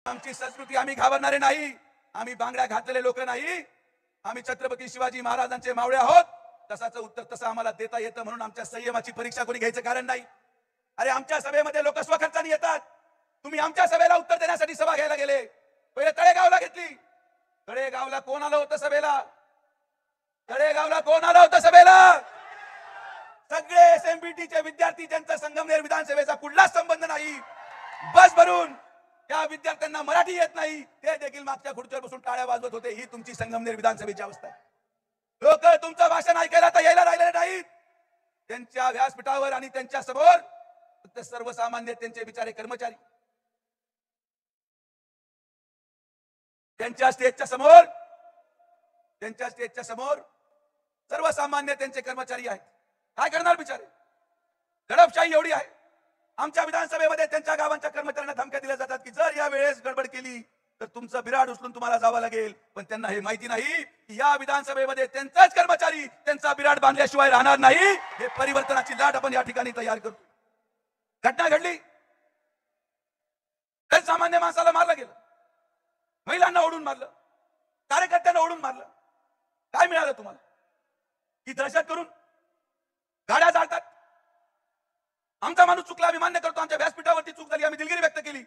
आमची संस्कृती आम्ही घाबरणारे नाही, आम्ही बांगड्या घातलेले लोक नाही, आम्ही छत्रपती शिवाजी महाराजांचे मावळे आहोत. तसाचं उत्तर तसं आम्हाला देता येतं म्हणून आमच्या संयमाची परीक्षा कोणी घ्यायचं कारण नाही. अरे आमच्या सभेमध्ये लोक स्वखर्चाने येतात. तुम्ही आमच्या सभेला उत्तर देण्यासाठी सभा घ्यायला गेले. पहिले तळेगावला घेतली. तळेगावला कोण आलं होतं सभेला? तळेगावला कोण आलं होतं सभेला? सगळे एसएमबीटीचे विद्यार्थी ज्यांचा संगमनेर विधानसभेचा कुठलाच संबंध नाही. बस भरून त्या विद्यार्थ्यांना मराठी येत नाही ते देखील मागच्या खुर्चीवर बसून टाळ्या वाजवत होते. ही तुमची संगमनेर विधानसभेची अवस्था आहे. लोक तुमचं भाषण ऐकायला तर यायला राहिलेले नाहीत. त्यांच्या व्यासपीठावर आणि त्यांच्या समोर फक्त सर्वसामान्य त्यांचे बिचारे कर्मचारी, त्यांच्या स्टेजच्या समोर सर्वसामान्य त्यांचे कर्मचारी आहेत. काय करणार बिचारे? दडपशाही एवढी आहे. आमच्या विधानसभेमध्ये त्यांच्या गावांच्या कर्मचाऱ्यांना धमक्या दिल्या जातात की जर या वेळेस गडबड केली तर तुमचं बिराड उचलून तुम्हाला जावं लागेल. पण त्यांना हे माहिती नाही की या विधानसभेमध्ये त्यांचाच कर्मचारी त्यांचा बिराड बांधल्याशिवाय राहणार नाही. हे परिवर्तनाची लाट आपण या ठिकाणी तयार करतो. घटना घडली, तर सामान्य माणसाला मारलं गेलं, महिलांना ओढून मारलं, कार्यकर्त्यांना ओढून मारलं. काय मिळालं तुम्हाला? ही दहशत करून गाड्या जाळतात. आमचा माणूस चुकला, आम्ही मान्य करतो, आमच्या व्यासपीठावरती चूक झाली, आम्ही दिलगिरी व्यक्त केली.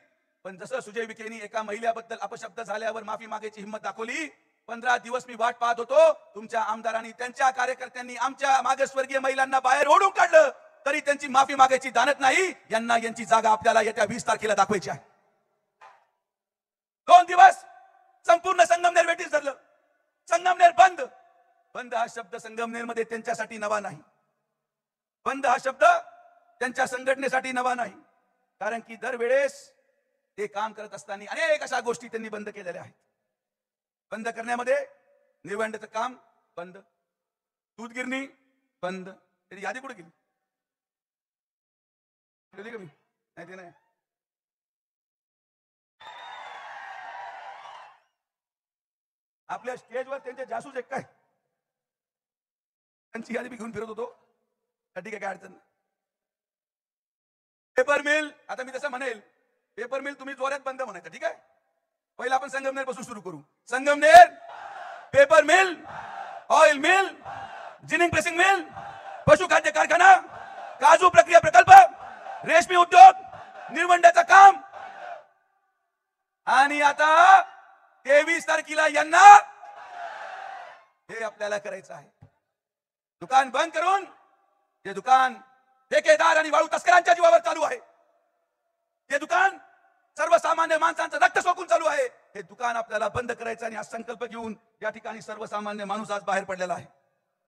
पण जसं सुजय विखेंनी एका महिलेबद्दल अपशब्द झाल्यावर माफी मागायची हिंमत दाखवली, 15 दिवस मी वाट पाहत होतो. तुमच्या आमदारांनी त्यांच्या कार्यकर्त्यांनी आमच्या मागासवर्गीय महिलांना बाहेर ओढून काढलं तरी त्यांची माफी मागायची दानत नाही. यांची जागा आपल्याला येत्या 20 तारखेला दाखवायची आहे. 2 दिवस संपूर्ण संगमनेर वेठीस धरलं. संगमनेर बंद. बंद हा शब्द संगमनेर मध्ये त्यांच्यासाठी नवा नाही. बंद हा शब्द त्यांच्या संघटनेसाठी नवा नाही. कारण की दरवेळेस ते काम करत असताना अनेक अशा गोष्टी त्यांनी बंद केलेल्या आहेत. बंद करण्यामध्ये निवडण्याचं काम बंद, दूध गिरणी बंद. त्याची यादी कुठे गेली? नाही ते नाही. आपल्या स्टेजवर त्यांचे जासूस एक काय त्यांची यादी मी घेऊन फिरत होतो. ठीक आहे, काय अडचण नाही. पेपर मिल, आता मी तसं म्हणेल पेपर मिल तुम्ही जोरात बंद म्हणायचं. ठीक आहे, पहिला आपण संगमनेर पासून सुरू करू. Sangamner paper mill, oil mill, ginning pressing mill, पशुखाद्य कारखाना, काजू प्रक्रिया प्रकल्प, रेशमी उद्योग, निर्वंड्याचं काम. आणि आता 23 तारखेला यांना हे आपल्याला करायचं आहे. दुकान बंद करून जे दुकान ठेकेदार आणि वाळू तस्करांच्या जीवावर चालू आहे, हे दुकान सर्वसामान्य माणसांचं रक्त सोकून चालू आहे, हे दुकान आपल्याला बंद करायचं. आणि हा संकल्प घेऊन या ठिकाणी सर्वसामान्य माणूस आज बाहेर पडलेला आहे.